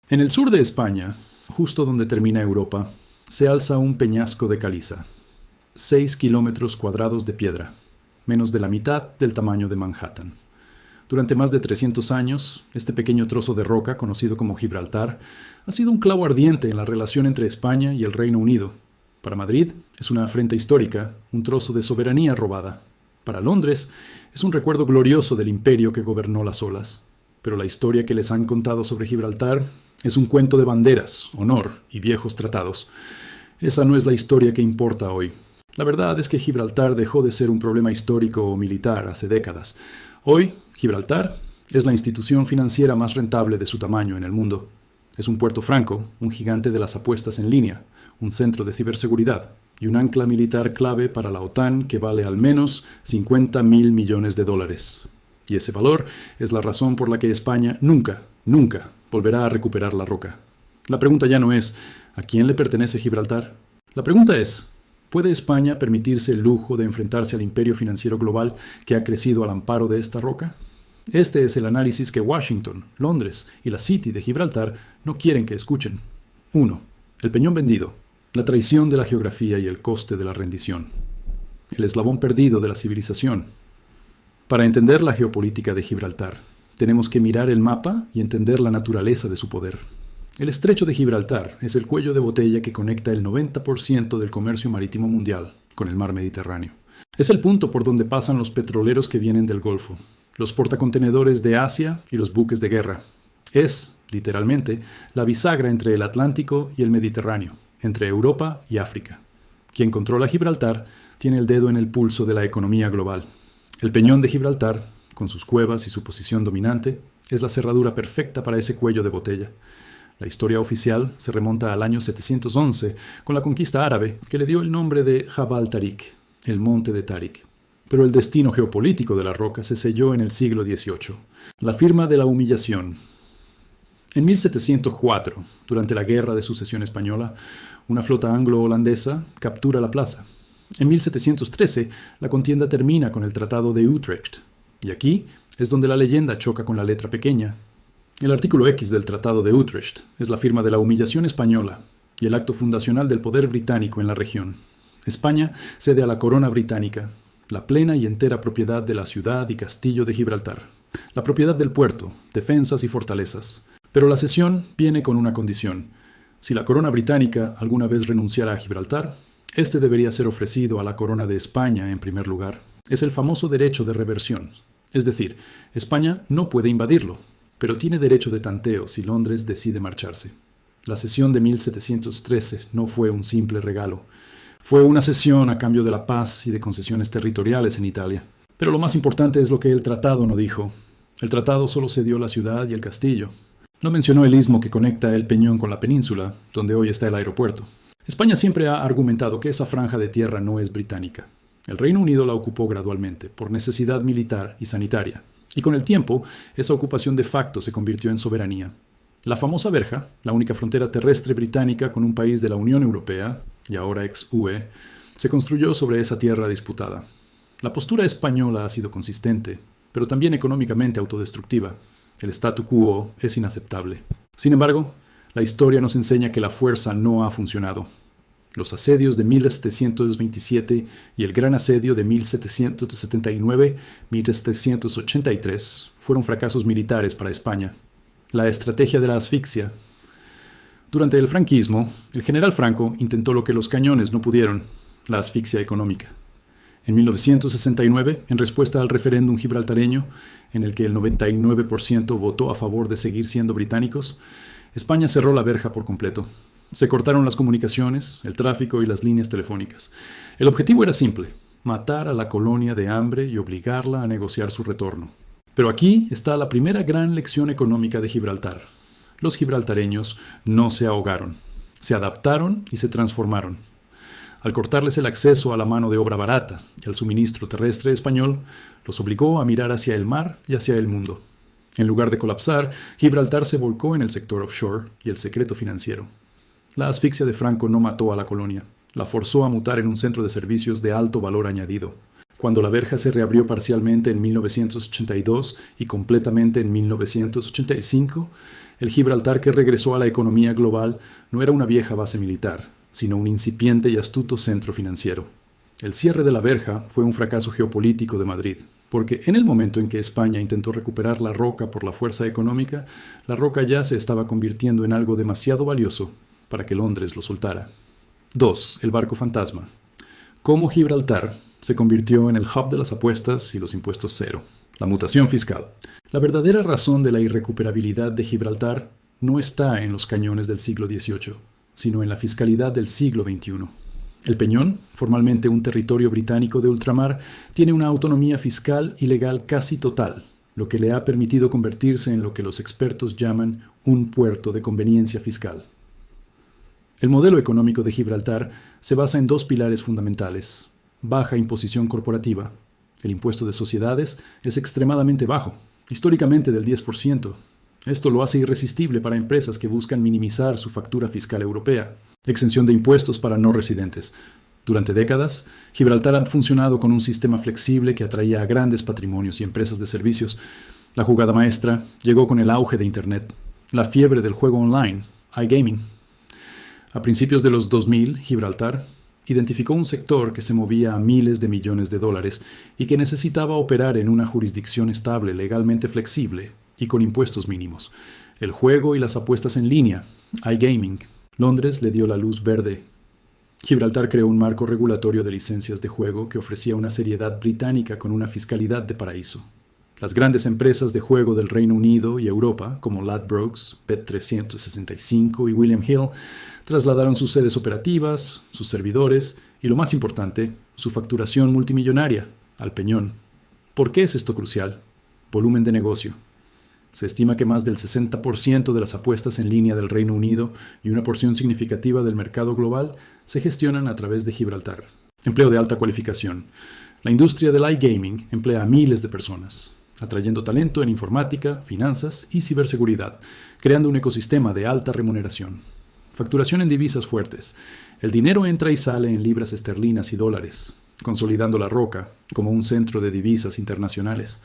En el sur de España, justo donde termina Europa, se alza un peñasco de caliza. 6 km² de piedra, menos de la mitad del tamaño de Manhattan. Durante más de 300 años, este pequeño trozo de roca, conocido como Gibraltar, ha sido un clavo ardiente en la relación entre España y el Reino Unido. Para Madrid es una afrenta histórica, un trozo de soberanía robada. Para Londres es un recuerdo glorioso del imperio que gobernó las olas. Pero la historia que les han contado sobre Gibraltar es un cuento de banderas, honor y viejos tratados. Esa no es la historia que importa hoy. La verdad es que Gibraltar dejó de ser un problema histórico o militar hace décadas. Hoy, Gibraltar es la institución financiera más rentable de su tamaño en el mundo. Es un puerto franco, un gigante de las apuestas en línea, un centro de ciberseguridad y un ancla militar clave para la OTAN que vale al menos 50.000 millones de dólares. Y ese valor es la razón por la que España nunca volverá a recuperar la roca. La pregunta ya no es ¿a quién le pertenece Gibraltar? La pregunta es ¿puede España permitirse el lujo de enfrentarse al imperio financiero global que ha crecido al amparo de esta roca? Este es el análisis que Washington, Londres y la City de Gibraltar no quieren que escuchen. 1. El peñón vendido, la traición de la geografía y el coste de la rendición. El eslabón perdido de la civilización. Para entender la geopolítica de Gibraltar, tenemos que mirar el mapa y entender la naturaleza de su poder. El estrecho de Gibraltar es el cuello de botella que conecta el 90% del comercio marítimo mundial con el mar Mediterráneo. Es el punto por donde pasan los petroleros que vienen del Golfo, los portacontenedores de Asia y los buques de guerra. Es, literalmente, la bisagra entre el Atlántico y el Mediterráneo, entre Europa y África. Quien controla Gibraltar tiene el dedo en el pulso de la economía global. El peñón de Gibraltar, con sus cuevas y su posición dominante, es la cerradura perfecta para ese cuello de botella. La historia oficial se remonta al año 711, con la conquista árabe, que le dio el nombre de Jabal Tarik, el monte de Tarik. Pero el destino geopolítico de la roca se selló en el siglo XVIII, la firma de la humillación. En 1704, durante la Guerra de Sucesión Española, una flota anglo-holandesa captura la plaza. En 1713, la contienda termina con el Tratado de Utrecht, y aquí es donde la leyenda choca con la letra pequeña. El artículo X del Tratado de Utrecht es la firma de la humillación española y el acto fundacional del poder británico en la región. España cede a la corona británica la plena y entera propiedad de la ciudad y castillo de Gibraltar, la propiedad del puerto, defensas y fortalezas. Pero la cesión viene con una condición. Si la corona británica alguna vez renunciara a Gibraltar, este debería ser ofrecido a la corona de España en primer lugar. Es el famoso derecho de reversión. Es decir, España no puede invadirlo, pero tiene derecho de tanteo si Londres decide marcharse. La cesión de 1713 no fue un simple regalo. Fue una cesión a cambio de la paz y de concesiones territoriales en Italia. Pero lo más importante es lo que el tratado no dijo. El tratado solo cedió la ciudad y el castillo. No mencionó el istmo que conecta el peñón con la península, donde hoy está el aeropuerto. España siempre ha argumentado que esa franja de tierra no es británica. El Reino Unido la ocupó gradualmente, por necesidad militar y sanitaria. Y con el tiempo, esa ocupación de facto se convirtió en soberanía. La famosa verja, la única frontera terrestre británica con un país de la Unión Europea, y ahora ex-UE, se construyó sobre esa tierra disputada. La postura española ha sido consistente, pero también económicamente autodestructiva. El statu quo es inaceptable. Sin embargo, la historia nos enseña que la fuerza no ha funcionado. Los asedios de 1727 y el gran asedio de 1779-1783 fueron fracasos militares para España. La estrategia de la asfixia. Durante el franquismo, el general Franco intentó lo que los cañones no pudieron, la asfixia económica. En 1969, en respuesta al referéndum gibraltareño, en el que el 99% votó a favor de seguir siendo británicos, España cerró la verja por completo. Se cortaron las comunicaciones, el tráfico y las líneas telefónicas. El objetivo era simple: matar a la colonia de hambre y obligarla a negociar su retorno. Pero aquí está la primera gran lección económica de Gibraltar. Los gibraltareños no se ahogaron, se adaptaron y se transformaron. Al cortarles el acceso a la mano de obra barata y al suministro terrestre español, los obligó a mirar hacia el mar y hacia el mundo. En lugar de colapsar, Gibraltar se volcó en el sector offshore y el secreto financiero. La asfixia de Franco no mató a la colonia, la forzó a mutar en un centro de servicios de alto valor añadido. Cuando la verja se reabrió parcialmente en 1982 y completamente en 1985, El Gibraltar que regresó a la economía global no era una vieja base militar, sino un incipiente y astuto centro financiero. El cierre de la verja fue un fracaso geopolítico de Madrid, porque en el momento en que España intentó recuperar la Roca por la fuerza económica, la Roca ya se estaba convirtiendo en algo demasiado valioso para que Londres lo soltara. 2. El barco fantasma. Cómo Gibraltar se convirtió en el hub de las apuestas y los impuestos cero. La mutación fiscal. La verdadera razón de la irrecuperabilidad de Gibraltar no está en los cañones del siglo XVIII, sino en la fiscalidad del siglo XXI. El Peñón, formalmente un territorio británico de ultramar, tiene una autonomía fiscal y legal casi total, lo que le ha permitido convertirse en lo que los expertos llaman un puerto de conveniencia fiscal. El modelo económico de Gibraltar se basa en dos pilares fundamentales: baja imposición corporativa. El impuesto de sociedades es extremadamente bajo, históricamente del 10%. Esto lo hace irresistible para empresas que buscan minimizar su factura fiscal europea. Exención de impuestos para no residentes. Durante décadas, Gibraltar ha funcionado con un sistema flexible que atraía a grandes patrimonios y empresas de servicios. La jugada maestra llegó con el auge de Internet, la fiebre del juego online, iGaming. A principios de los 2000, Gibraltar identificó un sector que se movía a miles de millones de dólares y que necesitaba operar en una jurisdicción estable, legalmente flexible y con impuestos mínimos. El juego y las apuestas en línea, iGaming. Londres le dio la luz verde. Gibraltar creó un marco regulatorio de licencias de juego que ofrecía una seriedad británica con una fiscalidad de paraíso. Las grandes empresas de juego del Reino Unido y Europa, como Ladbrokes, Bet365 y William Hill, trasladaron sus sedes operativas, sus servidores y, lo más importante, su facturación multimillonaria al Peñón. ¿Por qué es esto crucial? Volumen de negocio. Se estima que más del 60% de las apuestas en línea del Reino Unido y una porción significativa del mercado global se gestionan a través de Gibraltar. Empleo de alta cualificación. La industria del iGaming emplea a miles de personas, atrayendo talento en informática, finanzas y ciberseguridad, creando un ecosistema de alta remuneración. Facturación en divisas fuertes. El dinero entra y sale en libras esterlinas y dólares, consolidando la Roca como un centro de divisas internacionales.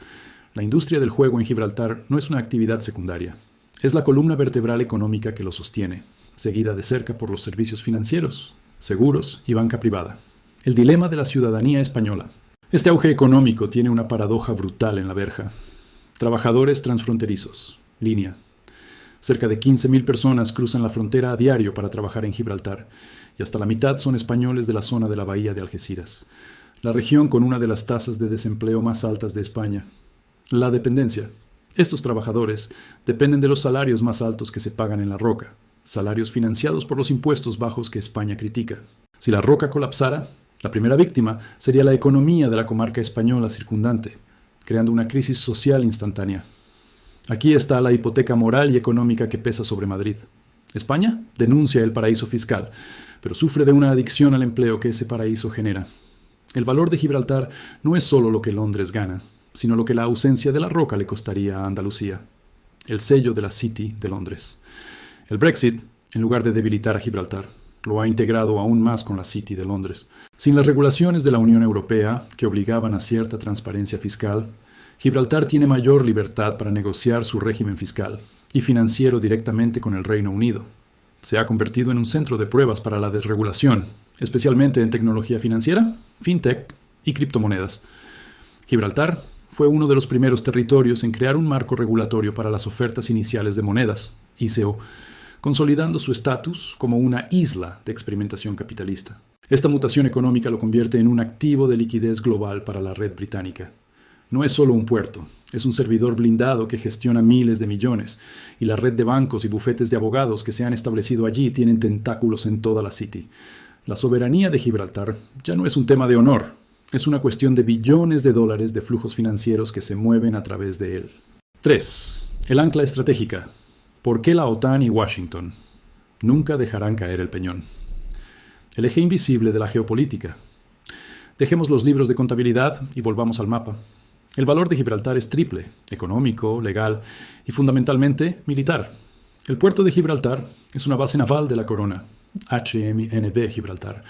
La industria del juego en Gibraltar no es una actividad secundaria. Es la columna vertebral económica que lo sostiene, seguida de cerca por los servicios financieros, seguros y banca privada. El dilema de la ciudadanía española. Este auge económico tiene una paradoja brutal en la verja. Trabajadores transfronterizos. Línea. Cerca de 15.000 personas cruzan la frontera a diario para trabajar en Gibraltar, y hasta la mitad son españoles de la zona de la bahía de Algeciras, la región con una de las tasas de desempleo más altas de España. La dependencia. Estos trabajadores dependen de los salarios más altos que se pagan en la Roca, salarios financiados por los impuestos bajos que España critica. Si la Roca colapsara, la primera víctima sería la economía de la comarca española circundante, creando una crisis social instantánea. Aquí está la hipoteca moral y económica que pesa sobre Madrid. España denuncia el paraíso fiscal, pero sufre de una adicción al empleo que ese paraíso genera. El valor de Gibraltar no es solo lo que Londres gana, sino lo que la ausencia de la Roca le costaría a Andalucía. El sello de la City de Londres. El Brexit, en lugar de debilitar a Gibraltar, lo ha integrado aún más con la City de Londres. Sin las regulaciones de la Unión Europea, que obligaban a cierta transparencia fiscal, Gibraltar tiene mayor libertad para negociar su régimen fiscal y financiero directamente con el Reino Unido. Se ha convertido en un centro de pruebas para la desregulación, especialmente en tecnología financiera, fintech y criptomonedas. Gibraltar fue uno de los primeros territorios en crear un marco regulatorio para las ofertas iniciales de monedas, ICO, consolidando su estatus como una isla de experimentación capitalista. Esta mutación económica lo convierte en un activo de liquidez global para la red británica. No es solo un puerto, es un servidor blindado que gestiona miles de millones, y la red de bancos y bufetes de abogados que se han establecido allí tienen tentáculos en toda la City. La soberanía de Gibraltar ya no es un tema de honor, es una cuestión de billones de dólares de flujos financieros que se mueven a través de él. 3. El ancla estratégica. ¿Por qué la OTAN y Washington nunca dejarán caer el Peñón? El eje invisible de la geopolítica. Dejemos los libros de contabilidad y volvamos al mapa. El valor de Gibraltar es triple: económico, legal y fundamentalmente militar. El puerto de Gibraltar es una base naval de la corona, HMNB Gibraltar.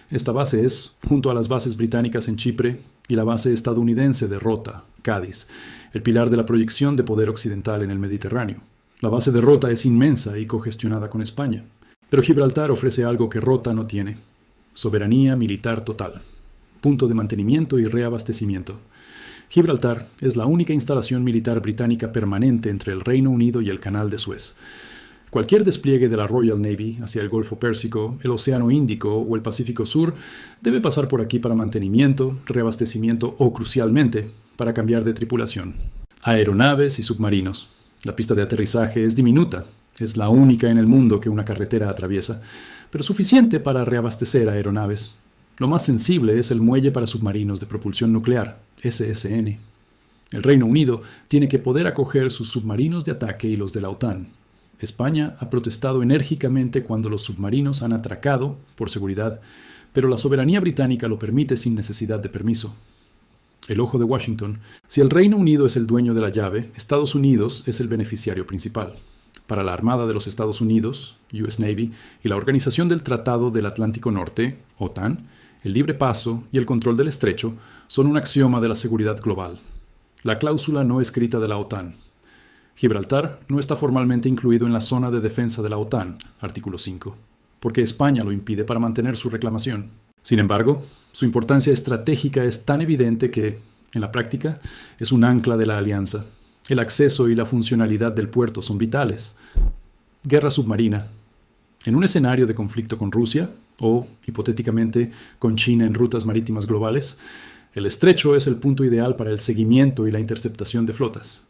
Esta base es, junto a las bases británicas en Chipre y la base estadounidense de Rota, Cádiz, el pilar de la proyección de poder occidental en el Mediterráneo. La base de Rota es inmensa y cogestionada con España, pero Gibraltar ofrece algo que Rota no tiene: soberanía militar total, punto de mantenimiento y reabastecimiento. Gibraltar es la única instalación militar británica permanente entre el Reino Unido y el Canal de Suez. Cualquier despliegue de la Royal Navy hacia el Golfo Pérsico, el Océano Índico o el Pacífico Sur debe pasar por aquí para mantenimiento, reabastecimiento o, crucialmente, para cambiar de tripulación. Aeronaves y submarinos. La pista de aterrizaje es diminuta, es la única en el mundo que una carretera atraviesa, pero suficiente para reabastecer aeronaves. Lo más sensible es el muelle para submarinos de propulsión nuclear, SSN. El Reino Unido tiene que poder acoger sus submarinos de ataque y los de la OTAN. España ha protestado enérgicamente cuando los submarinos han atracado, por seguridad, pero la soberanía británica lo permite sin necesidad de permiso. El ojo de Washington: si el Reino Unido es el dueño de la llave, Estados Unidos es el beneficiario principal. Para la Armada de los Estados Unidos, US Navy, y la Organización del Tratado del Atlántico Norte, OTAN, el libre paso y el control del estrecho son un axioma de la seguridad global. La cláusula no escrita de la OTAN. Gibraltar no está formalmente incluido en la zona de defensa de la OTAN, artículo 5, porque España lo impide para mantener su reclamación. Sin embargo, su importancia estratégica es tan evidente que, en la práctica, es un ancla de la alianza. El acceso y la funcionalidad del puerto son vitales. Guerra submarina. En un escenario de conflicto con Rusia, o, hipotéticamente, con China en rutas marítimas globales, el estrecho es el punto ideal para el seguimiento y la interceptación de flotas.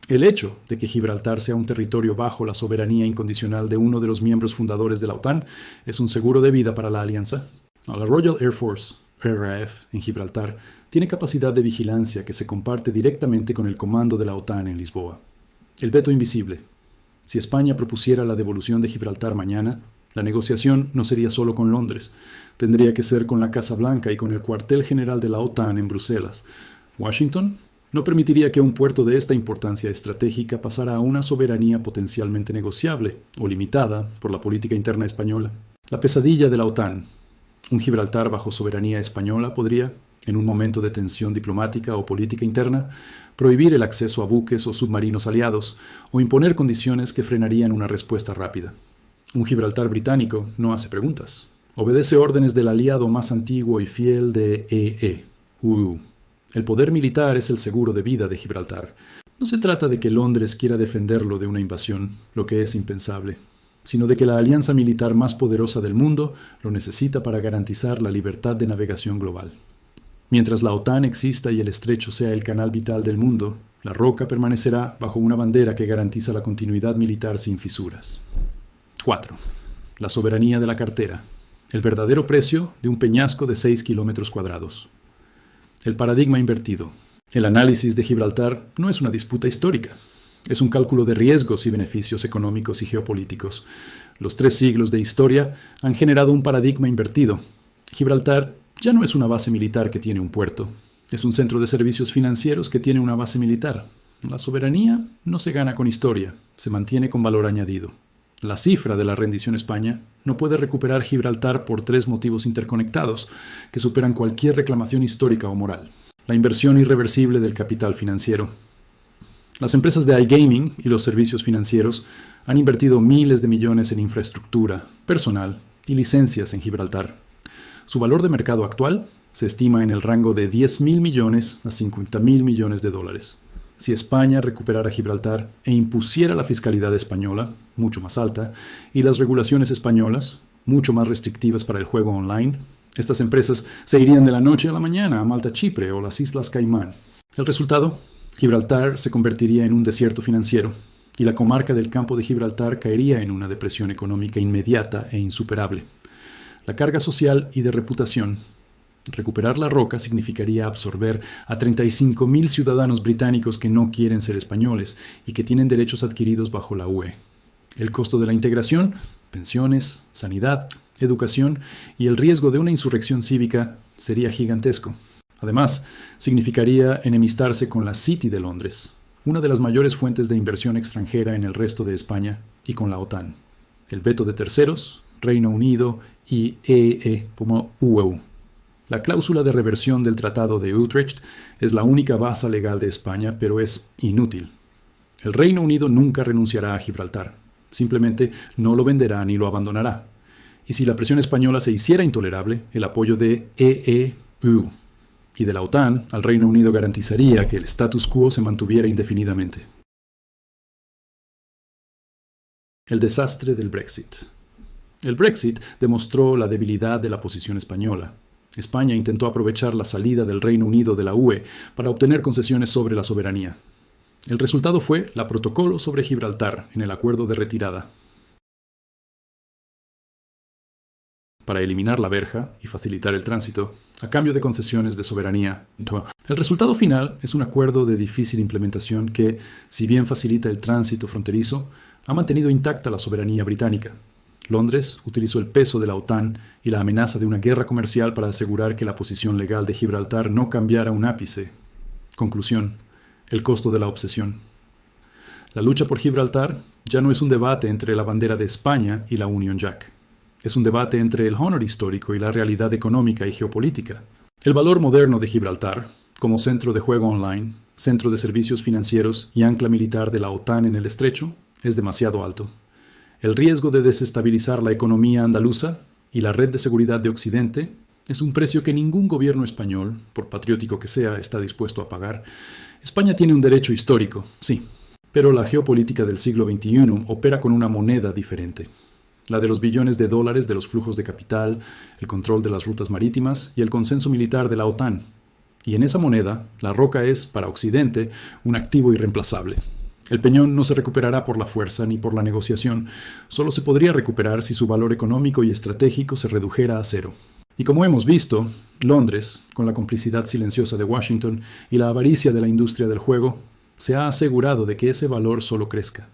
El hecho de que Gibraltar sea un territorio bajo la soberanía incondicional de uno de los miembros fundadores de la OTAN es un seguro de vida para la alianza. La Royal Air Force, RAF, en Gibraltar, tiene capacidad de vigilancia que se comparte directamente con el comando de la OTAN en Lisboa. El veto invisible. Si España propusiera la devolución de Gibraltar mañana, la negociación no sería solo con Londres. Tendría que ser con la Casa Blanca y con el cuartel general de la OTAN en Bruselas. Washington no permitiría que un puerto de esta importancia estratégica pasara a una soberanía potencialmente negociable o limitada por la política interna española. La pesadilla de la OTAN. Un Gibraltar bajo soberanía española podría, en un momento de tensión diplomática o política interna, prohibir el acceso a buques o submarinos aliados o imponer condiciones que frenarían una respuesta rápida. Un Gibraltar británico no hace preguntas. Obedece órdenes del aliado más antiguo y fiel de UU. El poder militar es el seguro de vida de Gibraltar. No se trata de que Londres quiera defenderlo de una invasión, lo que es impensable, sino de que la alianza militar más poderosa del mundo lo necesita para garantizar la libertad de navegación global. Mientras la OTAN exista y el estrecho sea el canal vital del mundo, la Roca permanecerá bajo una bandera que garantiza la continuidad militar sin fisuras. 4. La soberanía de la cartera. El verdadero precio de un peñasco de 6 kilómetros cuadrados. El paradigma invertido. El análisis de Gibraltar no es una disputa histórica. Es un cálculo de riesgos y beneficios económicos y geopolíticos. Los 3 siglos de historia han generado un paradigma invertido. Gibraltar ya no es una base militar que tiene un puerto. Es un centro de servicios financieros que tiene una base militar. La soberanía no se gana con historia, se mantiene con valor añadido. La cifra de la rendición a España no puede recuperar Gibraltar por 3 motivos interconectados que superan cualquier reclamación histórica o moral. La inversión irreversible del capital financiero. Las empresas de iGaming y los servicios financieros han invertido miles de millones en infraestructura, personal y licencias en Gibraltar. Su valor de mercado actual se estima en el rango de 10.000 millones a 50.000 millones de dólares. Si España recuperara Gibraltar e impusiera la fiscalidad española, mucho más alta, y las regulaciones españolas, mucho más restrictivas para el juego online, estas empresas se irían de la noche a la mañana a Malta, Chipre o las Islas Caimán. El resultado: Gibraltar se convertiría en un desierto financiero, y la comarca del Campo de Gibraltar caería en una depresión económica inmediata e insuperable. La carga social y de reputación. Recuperar la Roca significaría absorber a 35.000 ciudadanos británicos que no quieren ser españoles y que tienen derechos adquiridos bajo la UE. El costo de la integración, pensiones, sanidad, educación y el riesgo de una insurrección cívica sería gigantesco. Además, significaría enemistarse con la City de Londres, una de las mayores fuentes de inversión extranjera en el resto de España, y con la OTAN. El veto de terceros, Reino Unido y EE como UEU. La cláusula de reversión del Tratado de Utrecht es la única base legal de España, pero es inútil. El Reino Unido nunca renunciará a Gibraltar, simplemente no lo venderá ni lo abandonará. Y si la presión española se hiciera intolerable, el apoyo de EEU y de la OTAN al Reino Unido garantizaría que el status quo se mantuviera indefinidamente. El desastre del Brexit. El Brexit demostró la debilidad de la posición española. España intentó aprovechar la salida del Reino Unido de la UE para obtener concesiones sobre la soberanía. El resultado fue la Protocolo sobre Gibraltar en el acuerdo de retirada. Para eliminar la verja y facilitar el tránsito, a cambio de concesiones de soberanía. El resultado final es un acuerdo de difícil implementación que, si bien facilita el tránsito fronterizo, ha mantenido intacta la soberanía británica. Londres utilizó el peso de la OTAN y la amenaza de una guerra comercial para asegurar que la posición legal de Gibraltar no cambiara un ápice. Conclusión: el costo de la obsesión. La lucha por Gibraltar ya no es un debate entre la bandera de España y la Union Jack. Es un debate entre el honor histórico y la realidad económica y geopolítica. El valor moderno de Gibraltar, como centro de juego online, centro de servicios financieros y ancla militar de la OTAN en el estrecho, es demasiado alto. El riesgo de desestabilizar la economía andaluza y la red de seguridad de Occidente es un precio que ningún gobierno español, por patriótico que sea, está dispuesto a pagar. España tiene un derecho histórico, sí, pero la geopolítica del siglo XXI opera con una moneda diferente. La de los billones de dólares de los flujos de capital, el control de las rutas marítimas y el consenso militar de la OTAN. Y en esa moneda, la roca es, para Occidente, un activo irreemplazable. El peñón no se recuperará por la fuerza ni por la negociación, solo se podría recuperar si su valor económico y estratégico se redujera a cero. Y como hemos visto, Londres, con la complicidad silenciosa de Washington y la avaricia de la industria del juego, se ha asegurado de que ese valor solo crezca.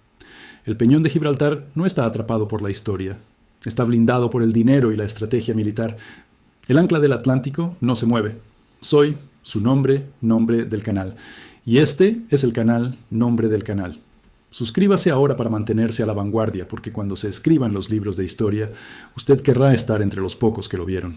El peñón de Gibraltar no está atrapado por la historia, está blindado por el dinero y la estrategia militar. El ancla del Atlántico no se mueve. Soy su nombre, nombre del canal. Y este es el canal, nombre del canal. Suscríbase ahora para mantenerse a la vanguardia, porque cuando se escriban los libros de historia, usted querrá estar entre los pocos que lo vieron.